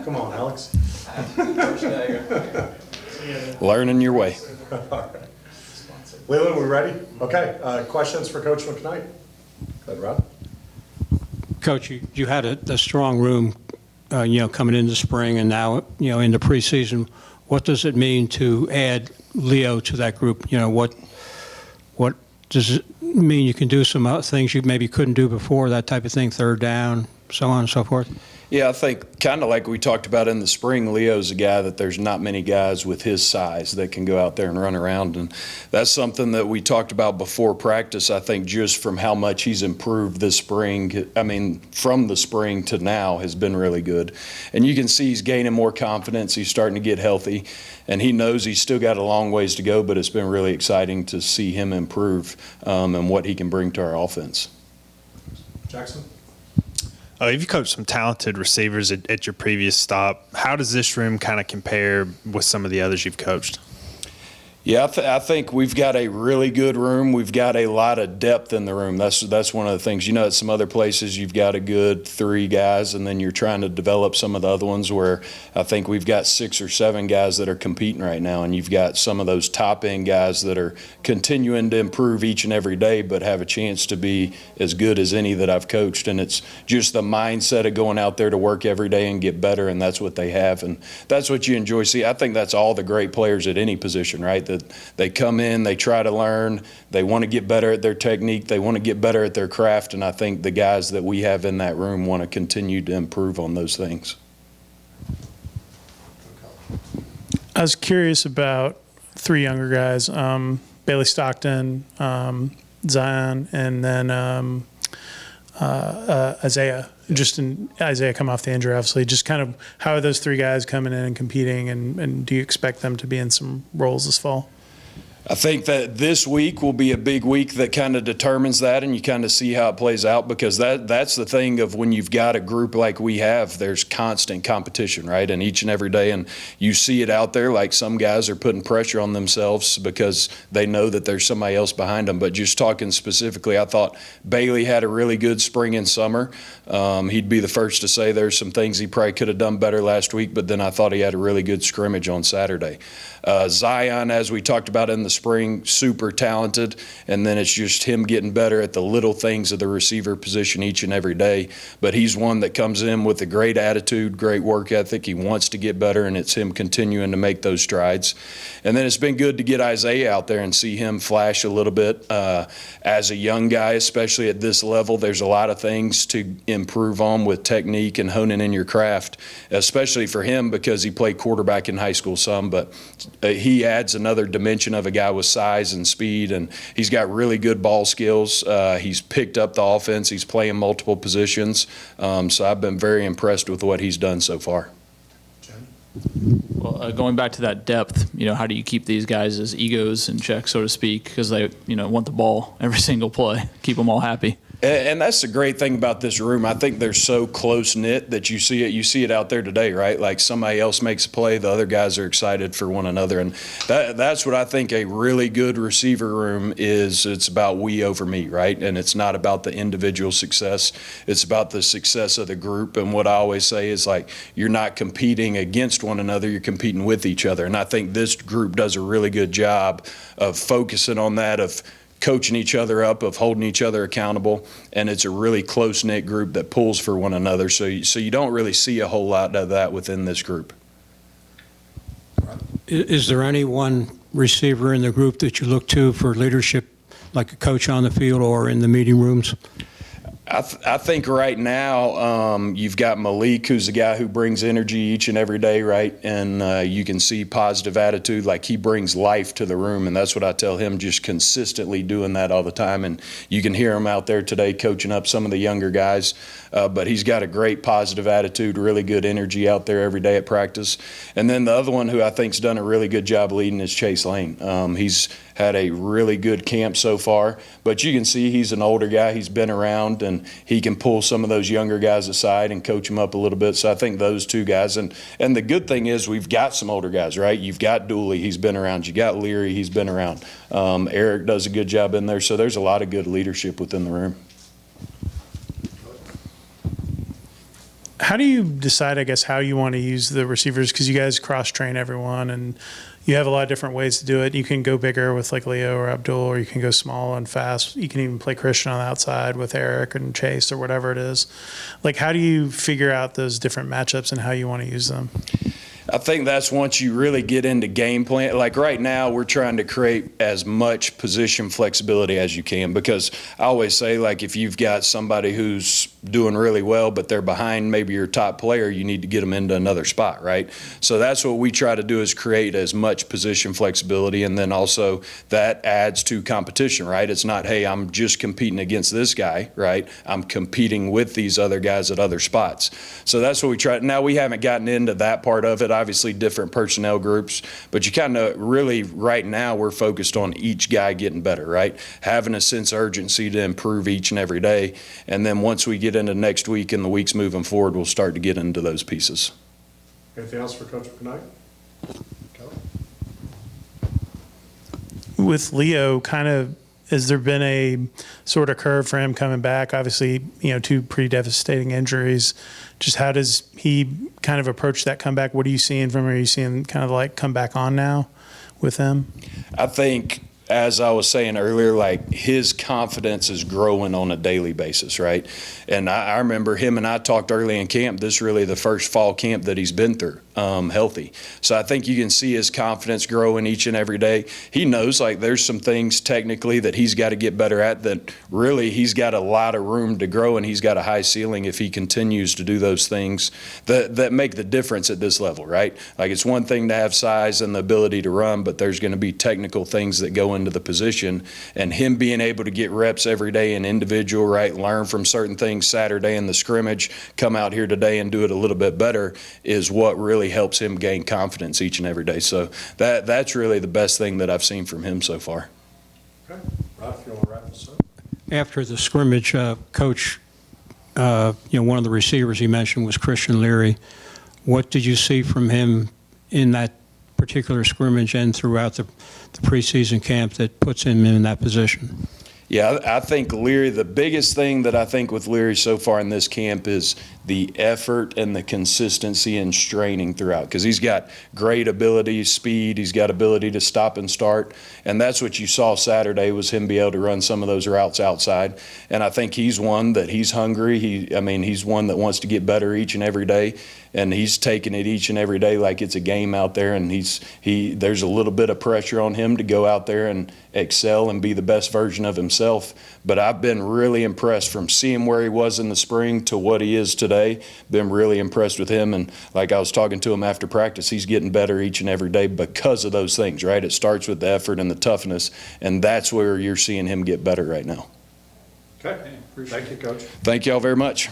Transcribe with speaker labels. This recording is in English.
Speaker 1: Come on, Alex.
Speaker 2: Learning your way.
Speaker 1: Leland, we ready? Okay, questions for Coach McKight? Go ahead, Rob.
Speaker 3: Coach, you had a strong room, coming into spring and now, into preseason. What does it mean to add Leo to that group? What does it mean? You can do some things you maybe couldn't do before, that type of thing, third down, so on and so forth?
Speaker 2: Yeah, I think kind of like we talked about in the spring, Leo's a guy that there's not many guys with his size that can go out there and run around. And that's something that we talked about before practice. I think just from how much he's improved this spring, from the spring to now has been really good. And you can see he's gaining more confidence. He's starting to get healthy. And he knows he's still got a long ways to go, but it's been really exciting to see him improve and what he can bring to our offense.
Speaker 1: Jackson?
Speaker 4: You've coached some talented receivers at your previous stop. How does this room kind of compare with some of the others you've coached?
Speaker 2: Yeah, I think we've got a really good room. We've got a lot of depth in the room. That's one of the things. At some other places you've got a good 3 guys, and then you're trying to develop some of the other ones where I think we've got 6 or 7 guys that are competing right now, and you've got some of those top-end guys that are continuing to improve each and every day but have a chance to be as good as any that I've coached. And it's just the mindset of going out there to work every day and get better, and that's what they have, and that's what you enjoy. See, I think that's all the great players at any position, right? That they come in, they try to learn, they want to get better at their technique, they want to get better at their craft, and I think the guys that we have in that room want to continue to improve on those things.
Speaker 5: I was curious about 3 younger guys, Bailey Stockton, Zion, and then Isaiah. Isaiah come off the injury, obviously. Just kind of how are those 3 guys coming in and competing, and do you expect them to be in some roles this fall?
Speaker 2: I think that this week will be a big week that kind of determines that, and you kind of see how it plays out, because that's the thing of when you've got a group like we have, there's constant competition, right? And each and every day, and you see it out there, like some guys are putting pressure on themselves because they know that there's somebody else behind them. But just talking specifically, I thought Bailey had a really good spring and summer. He'd be the first to say there's some things he probably could have done better last week, but then I thought he had a really good scrimmage on Saturday. Zion, as we talked about in the spring, super talented, and then it's just him getting better at the little things of the receiver position each and every day. But he's one that comes in with a great attitude, great work ethic. He wants to get better, and it's him continuing to make those strides. And then it's been good to get Isaiah out there and see him flash a little bit. As a young guy, especially at this level, there's a lot of things to improve on with technique and honing in your craft, especially for him because he played quarterback in high school some, but he adds another dimension of a guy with size and speed, and he's got really good ball skills. He's picked up the offense. He's playing multiple positions. So I've been very impressed with what he's done so far.
Speaker 6: Well, going back to that depth, how do you keep these guys' egos in check, so to speak, because they, want the ball every single play, keep them all happy?
Speaker 2: And that's the great thing about this room. I think they're so close-knit that you see it. You see it out there today, right? Like somebody else makes a play, the other guys are excited for one another. And that's what I think a really good receiver room is. It's about we over me, right? And it's not about the individual success. It's about the success of the group. And what I always say is, like, you're not competing against one another. You're competing with each other. And I think this group does a really good job of focusing on that, of coaching each other up, of holding each other accountable, and it's a really close-knit group that pulls for one another. So you don't really see a whole lot of that within this group.
Speaker 3: Is there any one receiver in the group that you look to for leadership, like a coach on the field or in the meeting rooms?
Speaker 2: I think right now you've got Malik, who's a guy who brings energy each and every day, right? And you can see positive attitude, like he brings life to the room, and that's what I tell him, just consistently doing that all the time. And you can hear him out there today coaching up some of the younger guys, but he's got a great positive attitude, really good energy out there every day at practice. And then the other one who I think's done a really good job leading is Chase Lane. He's had a really good camp so far, but you can see he's an older guy. He's been around, and he can pull some of those younger guys aside and coach them up a little bit. So I think those 2 guys, and the good thing is we've got some older guys, right? You've got Dooley, he's been around. You got Leary, he's been around. Eric does a good job in there. So there's a lot of good leadership within the room.
Speaker 5: How do you decide, I guess, how you want to use the receivers? Because you guys cross-train everyone, and you have a lot of different ways to do it. You can go bigger with like Leo or Abdul, or you can go small and fast. You can even play Christian on the outside with Eric and Chase or whatever it is. Like, how do you figure out those different matchups and how you want to use them?
Speaker 2: I think that's once you really get into game plan. Like right now, we're trying to create as much position flexibility as you can, because I always say, like, if you've got somebody who's doing really well, but they're behind maybe your top player, you need to get them into another spot, right? So that's what we try to do, is create as much position flexibility, and then also that adds to competition, right? It's not, hey, I'm just competing against this guy, right? I'm competing with these other guys at other spots. So that's what we try. Now, we haven't gotten into that part of it. Obviously, different personnel groups, but you kind of really, right now, we're focused on each guy getting better, right? Having a sense of urgency to improve each and every day. And then once we get into next week and the weeks moving forward, we'll start to get into those pieces.
Speaker 1: Anything else for Coach McKnight? Kelly?
Speaker 5: With Leo, kind of, has there been a sort of curve for him coming back? Obviously, 2 pretty devastating injuries. Just how does he kind of approach that comeback? What are you seeing from him? Are you seeing kind of like come back on now with him?
Speaker 2: I think, as I was saying earlier, like, his confidence is growing on a daily basis, right? And I remember him and I talked early in camp. This is really the first fall camp that he's been through healthy. So I think you can see his confidence growing each and every day. He knows, like, there's some things technically that he's got to get better at, that really he's got a lot of room to grow, and he's got a high ceiling if he continues to do those things that make the difference at this level, right? Like, it's one thing to have size and the ability to run, but there's going to be technical things that go into the position, and him being able to get reps every day in individual, right, learn from certain things Saturday in the scrimmage, come out here today and do it a little bit better, is what really helps him gain confidence each and every day. So that's really the best thing that I've seen from him so far.
Speaker 1: Okay. Rod, if you want to wrap this up.
Speaker 3: After the scrimmage, Coach, one of the receivers he mentioned was Christian Leary. What did you see from him in that particular scrimmage and throughout the preseason camp that puts him in that position?
Speaker 2: Yeah, I think Leary, the biggest thing that I think with Leary so far in this camp is the effort and the consistency and straining throughout, because he's got great ability, speed, he's got ability to stop and start, and that's what you saw Saturday, was him be able to run some of those routes outside. And I think he's one that he's hungry. He's one that wants to get better each and every day, and he's taking it each and every day like it's a game out there, and there's a little bit of pressure on him to go out there and excel and be the best version of himself. But I've been really impressed from seeing where he was in the spring to what he is today. Been really impressed with him, and like I was talking to him after practice, he's getting better each and every day because of those things, right? It starts with the effort and the toughness, and that's where you're seeing him get better right now.
Speaker 1: Okay. Thank you, Coach.
Speaker 2: Thank y'all very much.